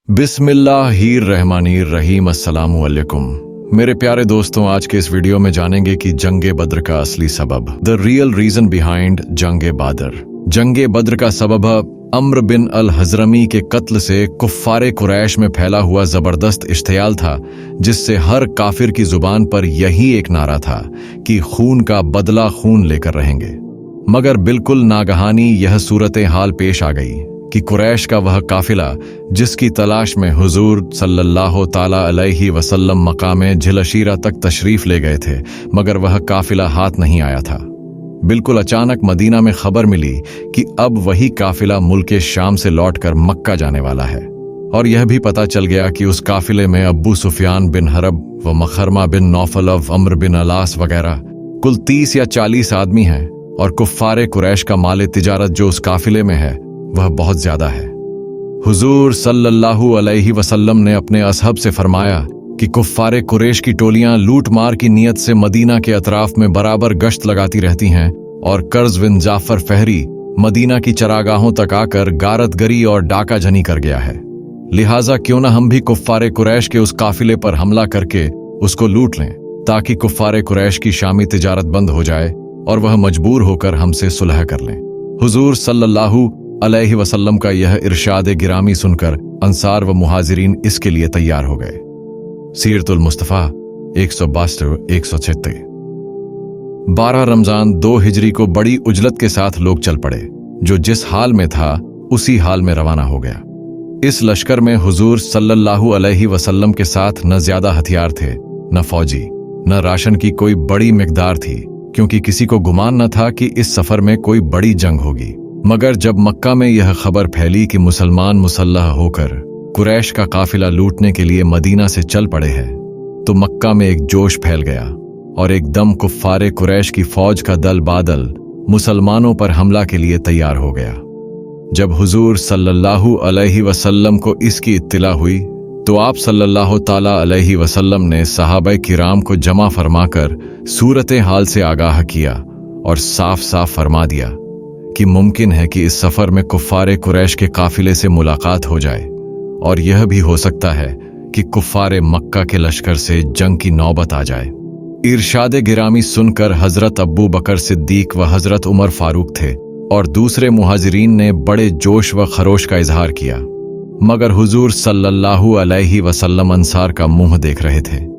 बिस्मिल्लाहिर्रहमानिर्रहीम। अस्सलामु अलैकुम मेरे प्यारे दोस्तों, आज के इस वीडियो में जानेंगे कि जंगे बद्र का असली सबब, द रियल रीजन बिहाइंड जंगे बद्र। जंगे बद्र का सबब अम्र बिन अल हजरमी के कत्ल से कुफ्फारे कुरैश में फैला हुआ जबरदस्त इश्तियाल था, जिससे हर काफिर की जुबान पर यही एक नारा था कि खून का बदला खून लेकर रहेंगे। मगर बिल्कुल नागहानी यह सूरत हाल पेश आ गई कि कुरैश का वह काफिला जिसकी तलाश में हुजूर सल्लल्लाहु ताला अलैहि वसल्लम मकामे झिलशीरा तक तशरीफ ले गए थे, मगर वह काफिला हाथ नहीं आया था। बिल्कुल अचानक मदीना में खबर मिली कि अब वही काफिला मुल्के शाम से लौटकर मक्का जाने वाला है, और यह भी पता चल गया कि उस काफिले में अब्बू सुफियान बिन हरब व मखरमा बिन नौफल व अम्र बिन अलास वगैरह कुल 30 या 40 आदमी हैं, और कुफ्फारे कुरैश का माल तिजारत जो उस काफिले में है वह बहुत ज्यादा है। हुजूर सल्लल्लाहु अलैहि वसल्लम ने अपने असहब से फरमाया कि कुफ्फारे कुरैश की टोलियां लूट मार की नीयत से मदीना के अतराफ में बराबर गश्त लगाती रहती हैं, और कर्ज बिन जाफर फहरी मदीना की चरागाहों तक आकर गारतगरी और डाका झनी कर गया है। लिहाजा क्यों न हम भी कुफ्फारे कुरैश के उस काफिले पर हमला करके उसको लूट लें, ताकि कुफ्फारे कुरैश की शामी तिजारत बंद हो जाए और वह मजबूर होकर हमसे सुलह कर लें। हुजूर सल्लल्लाहु अलैहि वसल्लम का यह इरशाद गिरामी सुनकर अंसार व मुहाजिरीन इसके लिए तैयार हो गए। सीरतुल मुस्तफा 162-176। 12 रमजान 2 हिजरी को बड़ी उजलत के साथ लोग चल पड़े। जो जिस हाल में था उसी हाल में रवाना हो गया। इस लश्कर में हुजूर सल्लल्लाहु अलैहि वसल्लम के साथ न ज्यादा हथियार थे, न फौजी, न राशन की कोई बड़ी मिकदार थी, क्योंकि किसी को गुमान न था कि इस सफर में कोई बड़ी जंग होगी। मगर जब मक्का में यह खबर फैली कि मुसलमान मुसल्लह होकर कुरैश का काफिला लूटने के लिए मदीना से चल पड़े हैं, तो मक्का में एक जोश फैल गया, और एकदम कुफ्फारे कुरैश की फौज का दल बादल मुसलमानों पर हमला के लिए तैयार हो गया। जब हुजूर सल्लल्लाहु अलैहि वसल्लम को इसकी इत्तिला हुई, तो आप सल्लल्लाहु ताला अलैहि वसल्लम ने सहाबाए किराम को जमा फरमाकर सूरत हाल से आगाह किया और साफ साफ फरमा दिया कि मुमकिन है कि इस सफर में कुफ्फारे कुरैश के काफिले से मुलाकात हो जाए, और यह भी हो सकता है कि कुफ्फारे मक्का के लश्कर से जंग की नौबत आ जाए। इरशाद गिरामी सुनकर हजरत अब्बू बकर सिद्दीक व हजरत उमर फारूक थे, और दूसरे मुहाजिरीन ने बड़े जोश व खरोश का इजहार किया। मगर हुजूर सल्लल्लाहु अलैहि वसल्लम अंसार का मुंह देख रहे थे,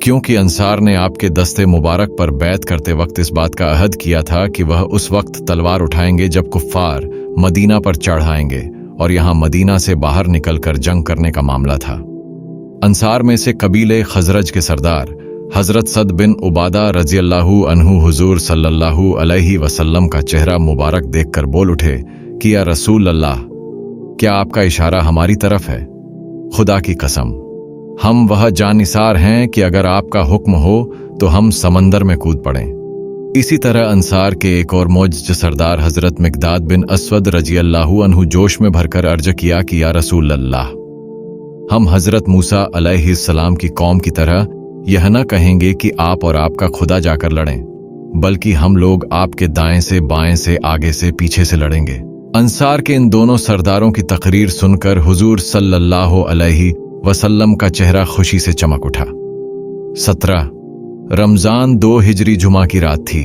क्योंकि अंसार ने आपके दस्ते मुबारक पर बैत करते वक्त इस बात का अहद किया था कि वह उस वक्त तलवार उठाएंगे जब कुफ्फार मदीना पर चढ़ाएंगे, और यहां मदीना से बाहर निकलकर जंग करने का मामला था। अंसार में से कबीले खजरज के सरदार हजरत सद बिन उबादा रज़ियल्लाहु अन्हु हुजूर सल्लल्लाहु अलैहि वसल्लम का चेहरा मुबारक देखकर बोल उठे कि या रसूल अल्लाह, क्या आपका इशारा हमारी तरफ है? खुदा की कसम, हम वह जानिसार हैं कि अगर आपका हुक्म हो तो हम समंदर में कूद पड़ें। इसी तरह अंसार के एक और मोअज़्ज़ सरदार हजरत मिक़दाद बिन अस्वद रज़ियल्लाहु अन्हु जोश में भरकर अर्ज किया कि या रसूल अल्लाह, हम हजरत मूसा अलैहिस्सलाम की कौम की तरह यह न कहेंगे कि आप और आपका खुदा जाकर लड़ें, बल्कि हम लोग आपके दाएं से बाएं से आगे से पीछे से लड़ेंगे। अंसार के इन दोनों सरदारों की तकरीर सुनकर हुजूर सल्लल्लाहु अलैहि वसल्लम का चेहरा खुशी से चमक उठा। 17 रमजान 2 हिजरी जुमा की रात थी।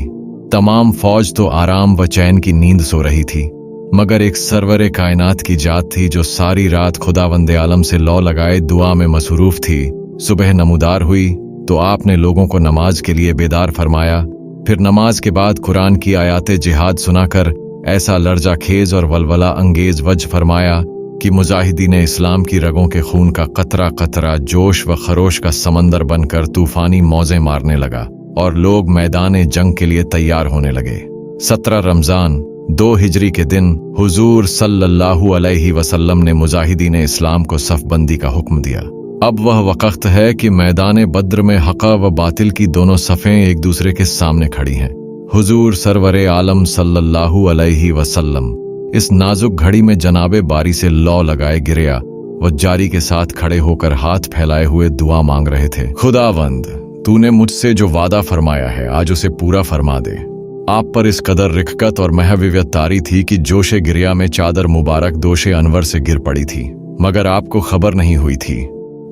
तमाम फौज तो आराम व चैन की नींद सो रही थी, मगर एक सरवरे कायनात की जात थी जो सारी रात खुदावंदे आलम से लौ लगाए दुआ में मसरूफ थी। सुबह नमूदार हुई तो आपने लोगों को नमाज के लिए बेदार फरमाया। फिर नमाज के बाद कुरान की आयाते जिहाद सुनाकर ऐसा लर्जा खेज और वलवला अंगेज वज फरमाया कि मुजाहिदीन इस्लाम की रगों के खून का कतरा कतरा जोश व खरोश का समंदर बनकर तूफानी मौजें मारने लगा, और लोग मैदान जंग के लिए तैयार होने लगे। 17 रमजान 2 हिजरी के दिन हुजूर सल्लल्लाहु अलैहि वसल्लम ने मुजाहिदीन इस्लाम को सफबंदी का हुक्म दिया। अब वह वक्त है कि मैदान बद्र में हक़ व बातिल की दोनों सफ़ें एक दूसरे के सामने खड़ी हैं। हुजूर सरवरे आलम सल्लल्लाहु अलैहि वसल्लम इस नाजुक घड़ी में जनाबे बारी से लौ लगाए गिरया व जारी के साथ खड़े होकर हाथ फैलाए हुए दुआ मांग रहे थे। खुदावंद, तूने मुझसे जो वादा फरमाया है आज उसे पूरा फरमा दे। आप पर इस कदर रिख्कत और महवियत तारी थी कि जोशे गिरिया में चादर मुबारक दोशे अनवर से गिर पड़ी थी। मगर आपको खबर नहीं हुई थी।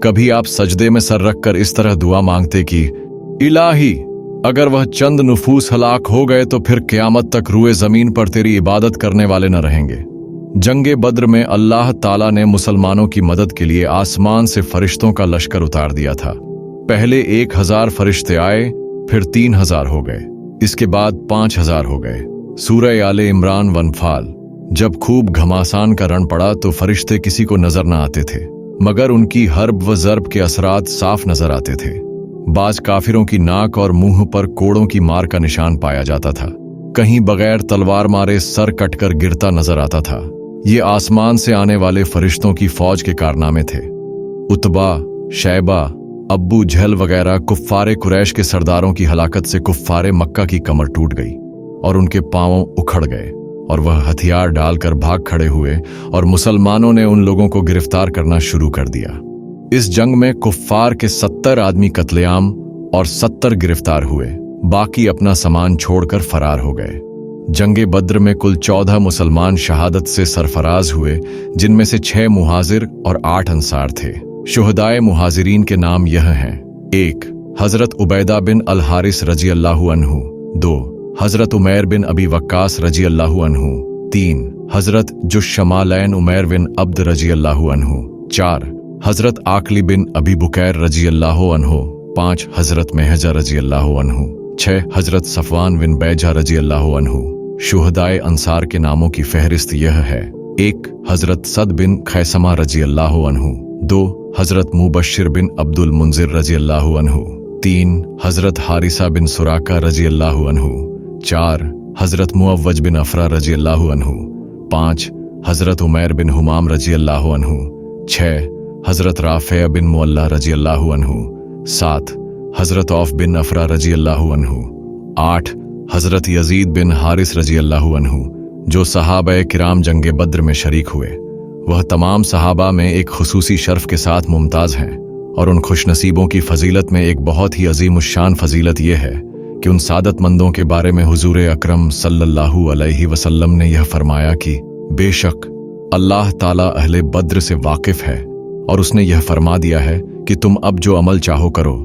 कभी आप सजदे में सर रखकर इस तरह दुआ मांगते कि इलाही, अगर वह चंद नुफूस हलाक हो गए तो फिर क़यामत तक रुए ज़मीन पर तेरी इबादत करने वाले न रहेंगे। जंगे बद्र में अल्लाह ताला ने मुसलमानों की मदद के लिए आसमान से फरिश्तों का लश्कर उतार दिया था। पहले 1000 फरिश्ते आए, फिर 3000 हो गए, इसके बाद 5000 हो गए। सूरह आले इमरान वनफाल। जब खूब घमासान का रण पड़ा तो फरिश्ते किसी को नजर न आते थे, मगर उनकी हर्ब व ज़र्ब के असरात साफ नजर आते थे। बाज काफिरों की नाक और मुंह पर कोड़ों की मार का निशान पाया जाता था। कहीं बगैर तलवार मारे सर कटकर गिरता नजर आता था। ये आसमान से आने वाले फरिश्तों की फौज के कारनामे थे। उतबा, शैबा, अब्बू झल वगैरह कुफ्फारे कुरैश के सरदारों की हलाकत से कुफ्फारे मक्का की कमर टूट गई और उनके पांव उखड़ गए और वह हथियार डालकर भाग खड़े हुए और मुसलमानों ने उन लोगों को गिरफ्तार करना शुरू कर दिया। इस जंग में कुफ्फार के 70 आदमी कत्लेआम और 70 गिरफ्तार हुए, बाकी अपना सामान छोड़कर फरार हो गए। जंगे बद्र में कुल 14 मुसलमान शहादत से सरफराज हुए, जिनमें से 6 मुहाजिर और 8 अंसार थे। शुहदाए मुहाजिरीन के नाम यह हैं: 1 हजरत उबैदा बिन अल हारिस रजी अल्लाहु अन्हु, 2 हजरत उमैर बिन अबी वक्कास रजी अल्लाहु अन्हु, 3 हजरत जुश्शमालैन उमैर बिन अब्द रजी अल्लाहु अन्हु, 4 हजरत आकली बिन अबी बुकैर रजी अल्लाहु अन्हु, 5 हजरत महजा रजी अल्लाहु अन्हु, 6 हजरत सफवान बिन बैजा रजी अल्लाहु अन्हु। शुहदाए अंसार के नामों की फहरिस्त यह है: 1 हजरत सद बिन खैसमा रजी अल्लाहु अन्हु, 2 हजरत मुबश्शिर बिन अब्दुल मुंजिर रजी अल्लाहु अन्हु, 3 हजरत हारिसा बिन सुराका रजी अल्लाहु अन्हु, 4 हजरत मुअव्वज बिन अफरा रजी अल्लाहु अन्हु, 5 हजरत उमैर बिन हुमाम रजी अल्लाहु अन्हु, 6 हजरत राफे बिन मुअल्ला रजी अल्लाहु अन्हु, 7 हजरत औफ बिन अफरा रजी अल्लाहु अन्हु, 8 हजरत यजीद बिन हारिस रजी अल्लाहु अन्हु, जो सहाबा किराम जंगे बद्र में शरीक हुए। वह तमाम सहाबा में एक खुसूसी शर्फ के साथ मुमताज हैं, और उन खुशनसीबों की फजीलत में एक बहुत ही अजीमुश्शान फजीलत यह है कि उन सादतमंदों के बारे में हुजूर अकरम सल्लल्लाहु अलैहि वसल्लम ने यह फरमाया कि बेशक अल्लाह ताला अहले बद्र से वाकिफ है, और उसने यह फरमा दिया है कि तुम अब जो अमल चाहो करो,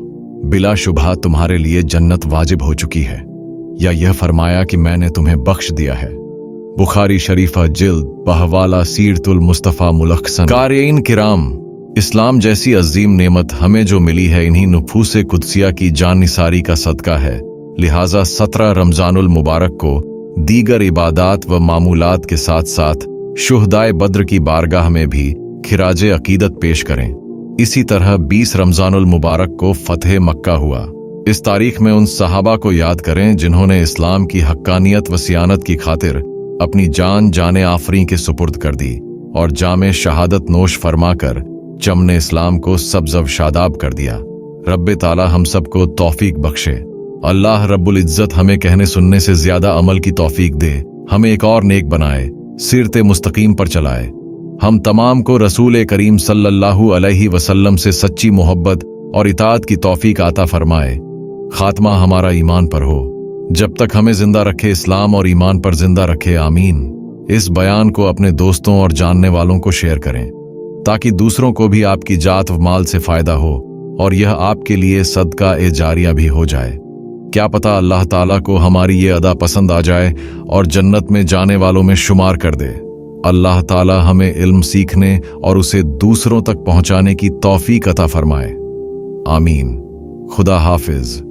बिलाशुबहा तुम्हारे लिए जन्नत वाजिब हो चुकी है, या यह फरमाया कि मैंने तुम्हें बख्श दिया है। बुखारी शरीफा जिल्द बहवाला सीरतुल मुस्तफ़ा मुलख्सन। क़ारिईन किराम, इस्लाम जैसी अजीम नेमत हमें जो मिली है इन्हीं नुफूस कुदसिया की जानिसारी का सदका है। लिहाजा 17 रमजानुल मुबारक को दीगर इबादात व मामूलात के साथ साथ शुहदाए बद्र की बारगाह में भी खिराजे अकीदत पेश करें। इसी तरह 20 रमजानुल मुबारक को फतह मक्का हुआ। इस तारीख में उन सहाबा को याद करें जिन्होंने इस्लाम की हक्कानियत व सियानत की खातिर अपनी जान जाने आफरी के सुपुर्द कर दी और जामे शहादत नोश फरमाकर चमने इस्लाम को सब्ज़व शादाब कर दिया। रब्बे ताला हम सबको तौफीक बख्शे। अल्लाह रब्बुल इज्जत हमें कहने सुनने से ज्यादा अमल की तौफीक दे, हमें एक और नेक बनाए, सिरते मुस्तकीम पर चलाए। हम तमाम को रसूल करीम सल्लल्लाहु अलैहि वसल्लम से सच्ची मोहब्बत और इताअत की तौफीक आता फरमाए। खात्मा हमारा ईमान पर हो। जब तक हमें जिंदा रखे इस्लाम और ईमान पर जिंदा रखे, आमीन। इस बयान को अपने दोस्तों और जानने वालों को शेयर करें ताकि दूसरों को भी आपकी जात व माल से फायदा हो और यह आपके लिए सदका ए जारिया भी हो जाए। क्या पता अल्लाह ताला को हमारी ये अदा पसंद आ जाए और जन्नत में जाने वालों में शुमार कर दे। अल्लाह ताला हमें इल्म सीखने और उसे दूसरों तक पहुंचाने की तौफीक अता फरमाए, आमीन। खुदा हाफिज।